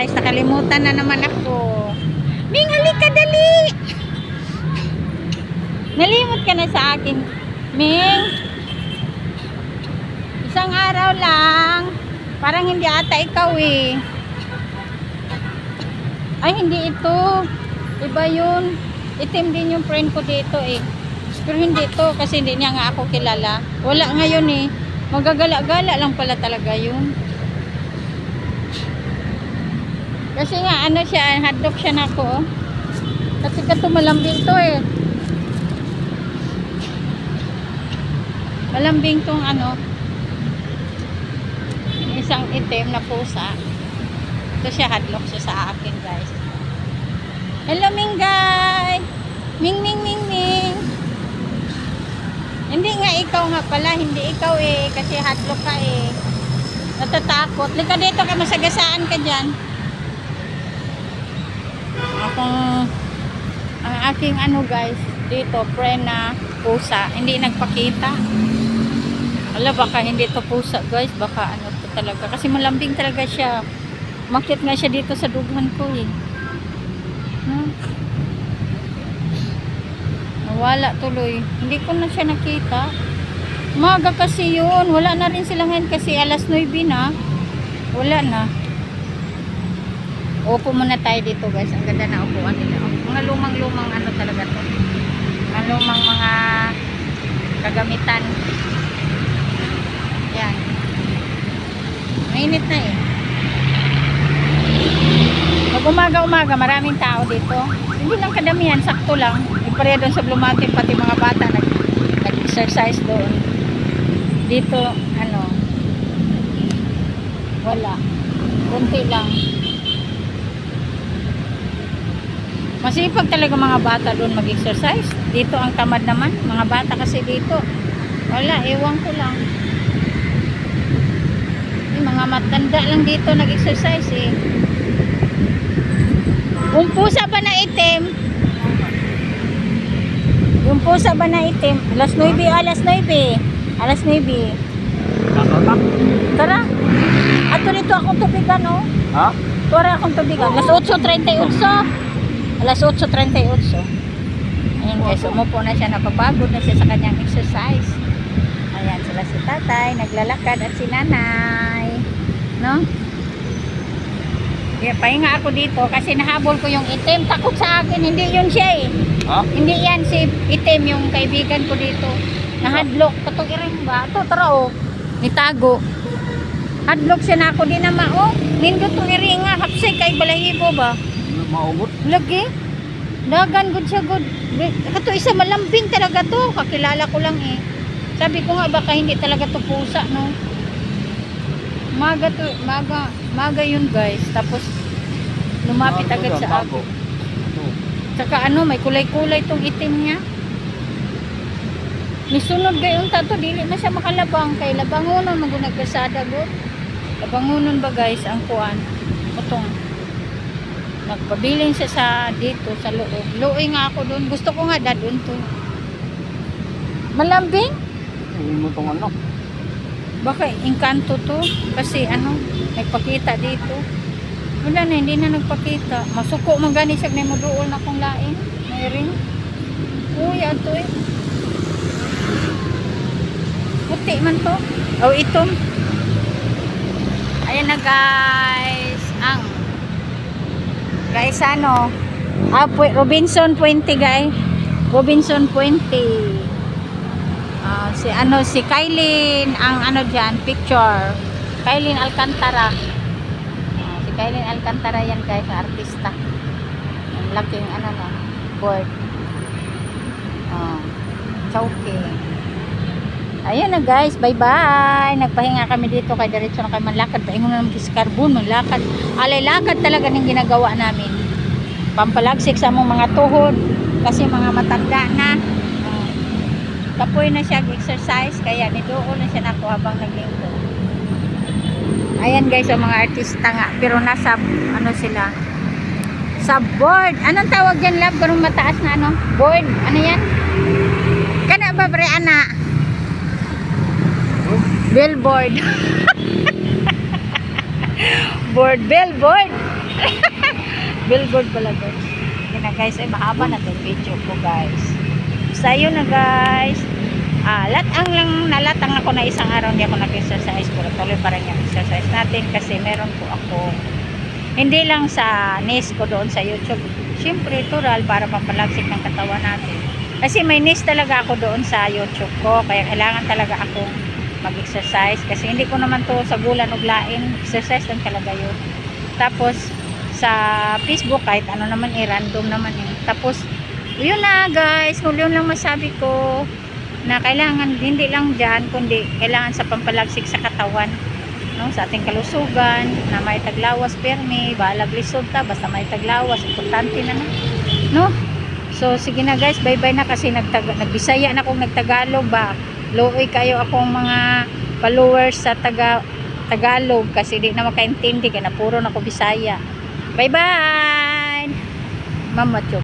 guys, nakalimutan na naman ako. Ming, halika dali. Nalimot ka na sa akin, Ming. Isang araw lang. Parang hindi ata ikaw eh. Ay, hindi ito. Iba yun. Itim din yung friend ko dito eh. Pero hindi ito kasi hindi niya nga ako kilala. Wala ngayon eh. Magagala-gala lang pala talaga yun. Kasi nga ano siya, hotdog siya na ako. Kasi kato malambing to eh. Malambing tong ano. Isang itim na pusa. Ito siya, hotdog siya sa akin guys. Hello Minggay! Ming Ming Ming Ming! Hindi nga ikaw nga pala, hindi ikaw eh. Kasi hotdog ka eh. Natatakot. Lika dito ka, masagasaan ka dyan. Ang aking ano guys, dito, friend na pusa, hindi nagpakita. Wala, baka hindi to pusa guys, baka ano to talaga. Kasi malambing talaga siya. Umakyat nga siya dito sa dughan ko eh. Nawala tuloy. Hindi ko na siya nakita. Umaga kasi yun. Wala na rin sila ngayon kasi alas 9 na. Wala na. Upo muna tayo dito guys. Ang ganda na upuan nila. Mga lumang-lumang ano talaga to. Mga lumang mga kagamitan. Yan. Mainit na eh. Pag umaga-umaga, maraming tao dito. Hindi lang kadamihan, sakto lang. Ipareha doon sa Blue Mountain, pati mga bata nag-exercise doon. Dito, ano, wala. Kunti lang. Masipag talaga mga bata doon mag-exercise. Dito ang tamad naman. Mga bata kasi dito. Wala, ewan ko lang. Mga matanda lang dito nag-exercise eh. Yung pusa ba na itim? Yung pusa ba na itim? Alas 9, alas 9. Alas 9. Tara. Ato nito akong tubigan, oh. Ha? Tara akong tubigan. Alas 8:38. Alas 8:38. Ayan guys, umupo na siya. Napapagod na siya sa kanyang exercise. Ayan sila si tatay. Naglalakad at si nanay. No? Yeah, pahinga ako dito kasi nahabol ko yung itim. Takot sa akin. Hindi yun siya eh. Ha? Hindi yan si itim yung kaibigan ko dito. Nahadlok. Katong iring ba? Ito, tara oh. Nitago. Hadlok siya na ako din naman oh. Nindot tong iring nga. Hapsay kay balahibo ba? Maumot? Lagi. Dagan good siya good. Kato isa malambing talaga to. Kakilala ko lang eh. Sabi ko nga baka hindi talaga to pusa no. Maga yun guys. Tapos lumapit agad sa akin. Tsaka ano, may kulay-kulay tong itim niya. Nisunod gayon tato, dili na siya makalabang. Kay labangunon, magunagkasada go. Labangunon ba guys, ang kuan. Itong nagpabiling siya sa dito, sa loob. Luoy nga ako doon. Gusto ko nga dadun to. Malambing? Hindi mo itong ano. Baka engkanto to. Kasi ano, nagpakita dito. Wala na, hindi na nagpakita. Masuko man gani siya na mo doon akong lain. May ring. Uy, ato eh. Puti man to. Oh, itong. Ayan na guys. Ang guys ano. Robinson Puente guys. Robinson Puente. Si Kailin ang ano diyan, picture. Kailin Alcantara. Si Kailin Alcantara yan guys, artista. Ang laking ano no, board. Choking. Ayan na guys, bye-bye. Nagpahinga kami dito kay diretso na kay manlakad. Paingon na naman si Carbon, manlakad. Alay lakad talaga ng ginagawa namin. Pampalagsik sa among mga tuhod kasi mga matanda na. Kapoy na siya exercise kaya nidoon na siya nako habang naglingkod. Ayan guys, ang mga artista nga pero nasa ano sila sa board. Anong tawag diyan lab? Ganung mataas na ano? Board. Ano yan? Kana ba bre ana? Billboard. Board, billboard. Billboard pala guys. Yun na guys, ay mahaba na to video ko guys. Basta yun na guys. Latang lang, nalatang ako na isang araw hindi ako nag-exercise, pero tuloy pa rin yung exercise natin kasi meron po ako, hindi lang sa niche ko doon sa YouTube, syempre tural para mapalagsik ng katawan natin, kasi may niche talaga ako doon sa YouTube ko, kaya kailangan talaga ako mag-exercise, kasi hindi ko naman to sa gulan uglain, exercise lang talaga yun. Tapos sa Facebook kahit ano naman random naman tapos yun na guys, yun lang masabi ko, na kailangan hindi lang dyan kundi kailangan sa pampalagsik sa katawan, no, sa ating kalusugan, na may taglawas permi balag lisod ta basta may taglawas, importante na no. So sige na guys, bye bye na kasi nagbisaya na akong nagtagalog ba, luoy kayo akong mga followers sa Tagalog kasi di na makaintindi kaya na puro na ko Bisaya. Bye bye Mama Chok.